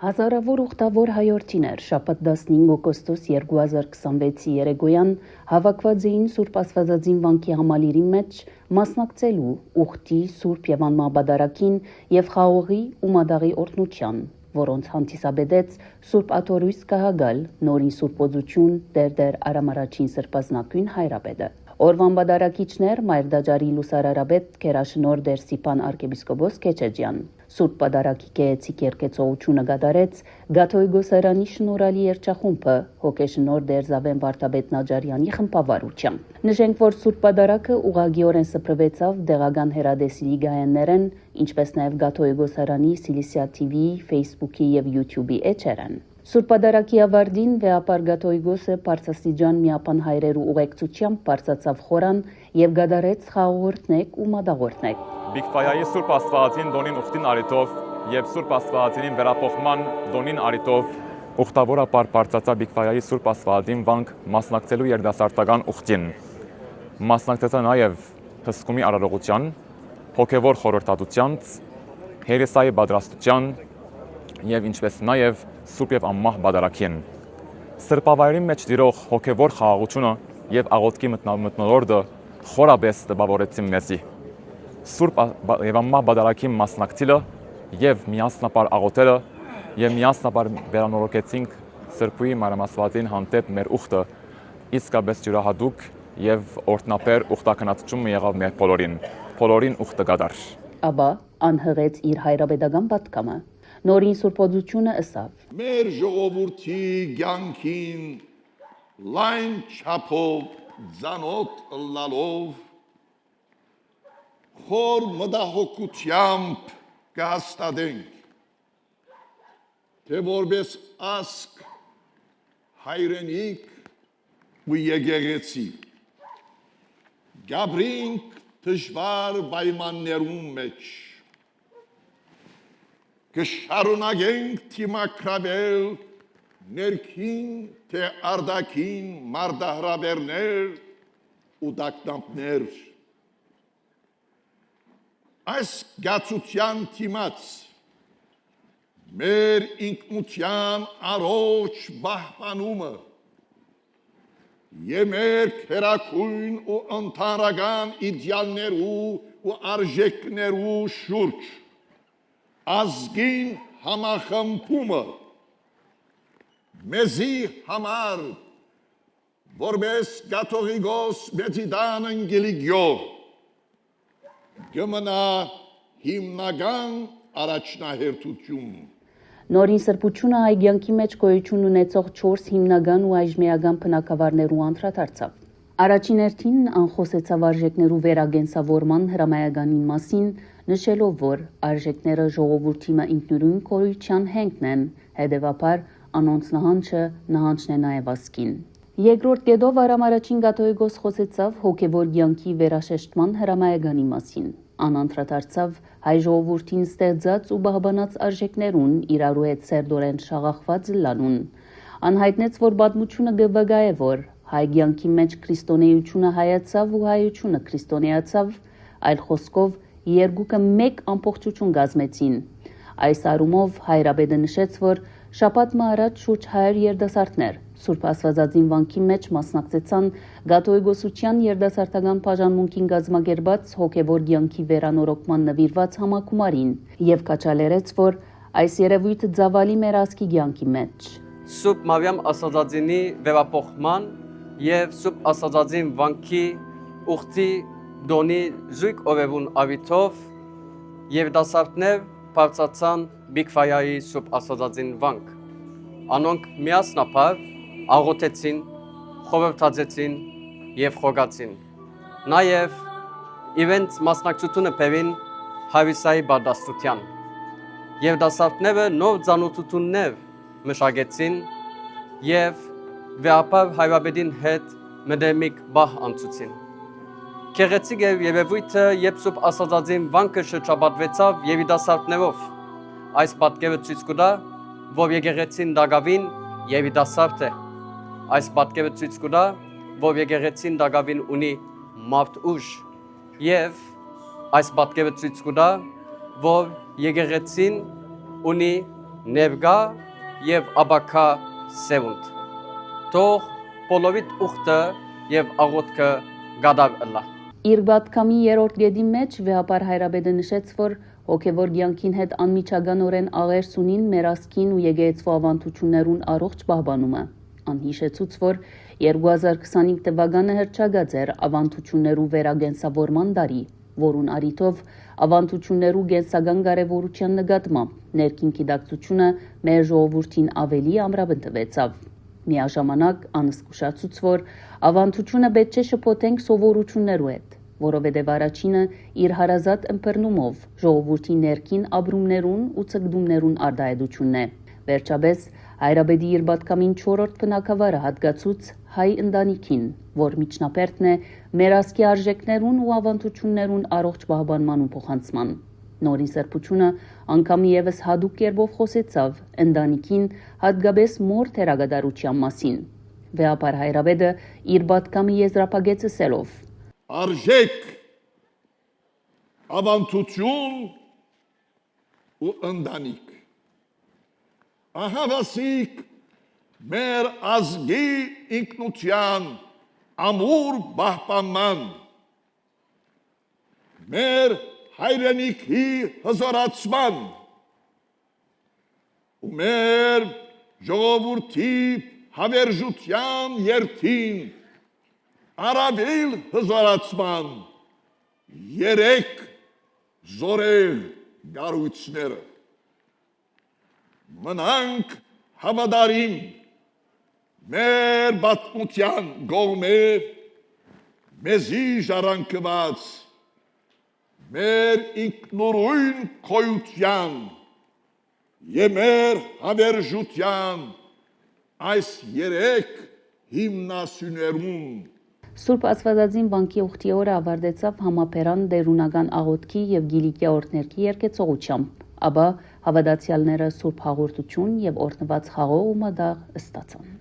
Հազարավոր ուխտավոր հայորդիներ շաբաթ 15 օգոստոս 2026-ի երեկոյան հավաքված էին Սուրբ Աստվածածին վանքի համալիրի մեջ մասնակցելու ուխտի, Սուրբ եւ անմահբադարակին եւ խաղողի ու մադաղի օրհնության, որոնց հանդիսաբերեց Սուրբ Աթորույս Կահագալ, Նորին Սուրբ Օծություն, Տեր Արամարաչին Սրբազնագույն Հայրապետը։ Օրվան բադարակիչներ Մայրդաջարի լուսարարաբեդ Քերաշնոր Դեր Սիփան arczepiskopos Քեչեջյան, Սուրբ Պատարագի գեղեցիկ երկեցողությունը գդարեց Գաթոյգոսարանի շնորհալի երգչախումբը հոգեշնոր Դեր Զավեն Վարդապետ Նաջարյանի խմբավարությամբ։ Նշենք, որ Սուրբ Պատարագը ուղղագիորեն սփռվեցավ դեղական հերադեսիլի գայաններեն, ինչպես նաև Գաթոյգոսարանի Սիլիսիա TV, Facebook-ի եւ YouTube-ի էջերեն։ Սուրբ Պատարագի ավարտին վեապար Գաթոյգոսը Պարսասիջան միապան հայրերու ուղեկցությամբ բարձացավ խորան եւ գդարեց խաղողորտնեք ու մադաղորտնեք։ Բիգֆայայի Սուրբ Աստվածածին դոնին ուխտին արիտով եւ Սուրբ Աստվածածին վերապոխման դոնին արիտով ուխտավորապար բարձացա Բիգֆայայի Սուրբ Աստվածածին վանք մասնակցելու երդասարտական ուխտին։ Մասնակցեցա նաեւ հսկումի արարողության, հոգեվոր խորհրդատվության, հերեսայի պատրաստության եւ ինչպես նաեւ Սուրբ եւ անմահ բադարակին։ Սրբավայրի մեջ դիրող հոգեվոր խաղաղությունը եւ աղոթքի մթնոլորտը խորաբես տպավորեցին մեզի։ Սուրբ եւ անմահ բադարակի մասնակցելը եւ միասնապար աղոթելը եւ միասնապար վերանորոգեցինք Սրբուի մանրամասվածին հանդեպ մեր ուխտը իսկապես յուրահատուկ եւ օրտնապեր ուխտակնացումը եղավ մեր բոլորին ուխտը գդար։ Աբա անհղեց իր հայրապետական պատկամը։ Նորին Սուրբ Օծությունը ըսավ. Մեր ժողովրդի կյանքին լայն չափով ծանոթ ըլլալով խոր մտահոգությամբ կհաստատենք, թե որպես ասկ հայրենիք ու եկեղեցի գաբրինք դժվար պայմաններում մեջ կշարունակենք թիմակրավել ներքին թե արտաքին մարտահրավերներ ու տագնապներ։ Այս գացության թիմաց մեր ինքնության առողջ պահպանումը եւ մեր քերակույն ու ընդհանրական իդեալներու ու արժեքներու շուրջ ազգին համախմբումը մեզի համար որպես կաթողիկոս մեծիդան անգելիգյո գմնա հիմնական առաջնահերթություն։ Նորին սրբությունը հայ կյանքի մեջ գոյություն ունեցող 4 հիմնական ու այժմեական բնակավարներու անդրադարձավ։ Առաջին հերթին անխոսեցավ արժեքներու վերագենսավորման հրամայականին մասին, նշելով, որ արժեքները ժողովրդի ինքնուրույն կորույթյան հենքն են, հետևաբար անոնց նահանջն է նաև ազգին։ Երկրորդ կետով Արամարաչին Գաթոյգոս խոսեցավ հոգևոր կյանքի վերաշեշտման հրամայականի մասին։ Անանդրադարձավ հայ ժողովրդին ստեղծած ու բահբանած արժեքներուն իրարու հետ սերտորեն շաղախված լանուն։ Անհայտնեց, որ պատմությունը գվգա է, որ հայ կյանքի մեջ քրիստոնեությունը հայացավ ու հայությունը քրիստոնեացավ, այլ խոսքով երկուքը մեկ ամբողջություն կազմեցին։ Այս առումով հայրապետը նշեց, որ շաբաթ առաջ շուրջ 100 երդասարտներ Սուրբ Աստվածածին վանքի մեջ մասնակցեցան Գաթոյգոսության երդասարտական բաժանմունքին կազմակերպած հոգևոր կյանքի վերանորոգման նվիրված համակումարին եւ կաչալերեց, որ այս երևույթը ծավալի մեր ազգի կյանքի մեջ։ Սուրբ Մարիամ Աստվածածինի վերապոխման եւ Սուրբ Աստվածածին վանքի ուխտի դոնի զույգ օրերուն ավիթով երդասարտներ բարձացան Բիգֆայայի Սուրբ Աստվածածին վանք։ Անոնք միասնապար աղոթեցին, խորհրդածեցին եւ խորացին։ Նաեւ իրենց մասնակցությունը բերին հարիսայի բադաստության։ Երդասարտները նոր ծանոթություններ մշակեցին եւ վեապար հայրապետին հետ մտերմիկ բահ անցուցին։ Քեղեցիկ էր երևույթը, երբ Սուրբ Աստվածածին վանքը շրջապատվեցավ երիտասարդներով։ Այս պատկերը ցույց կտա, որ եկեղեցին դակավին երիտասարդ է։ Այս պատկերը ցույց կտա, որ եկեղեցին դակավին ունի մարդ ուժ եւ այս պատկերը ցույց կտա, որ եկեղեցին ունի Nevga եւ Abaka Sevund Թող բոլորիդ ուխտը եւ աղոթքը գադավ ըլլա Իր բատկամի երրորդ գեդի մեջ վեհապար Հայրաբեդը նշեց, որ հոգևոր կյանքին հետ անմիջականորեն աղերս ունին մեր ասկին ու եկեղեցու ավանդություններուն առողջ պահպանումը։ Անհիշեցուց, որ 2025 թվականը հռչակած էր ավանդություններու վերագենսավորման տարի, որուն առիթով ավանդություններու գենսական կարևորության նկատմամբ ներքին գիտակցությունը մեր ժողովրդին ավելի ամրապնդվեցավ։ Միաժամանակ անզգուշացուց, որ ավանդությունը պետք է շփոթենք սովորություններու հետ, որովհետև առաջինը իր հարազատ ըմբռնումով ժողովրդի ներքին ապրումներուն ու ցկդումներուն արտահայտությունն է։ Վերջապես Հայրաբեդի իր բատկամին 4-րդ բնակավարը հատկացուց հայ ընտանիքին, որ միջնապերտն է մեր ասկի արժեքներուն ու ավանդություններուն առողջ պահպանման ու փոխանցման։ Նորին սրբությունը անգամ եւս հadoop կերպով խոսեցավ ընտանիքին հատկապես մոր թերագադարության մասին։ Վեհապար Հայրաբեդը իր բատկամի եզրափակեց ասելով. Արժեք, ավանդություն ու ընտանիք։ Ահավասիկ մեր ազգի ինքնության ամուր պահպանման, մեր հայրենիքի հզորացման ու մեր ժողովրդի հավերժության երթին առավել հզորացման երեք զորեղ գառույցները մնանք հավատարիմ մեր պատմության կողմէ մեզի ժառանգված մեր ինքնուրույն քոյության եւ մեր հավերժության այս երեք հիմնասյուներուն Սուրբ Աստվածածին վանքի ուխտի օրը ավարտեցավ համապերան դերունական աղոթքի եւ գիլիկյա օրհներքի երկեցողությամբ, ապա հավատացյալները սուրբ հաղորդություն եւ օրհնված խաղող ու մադաղ ստացան։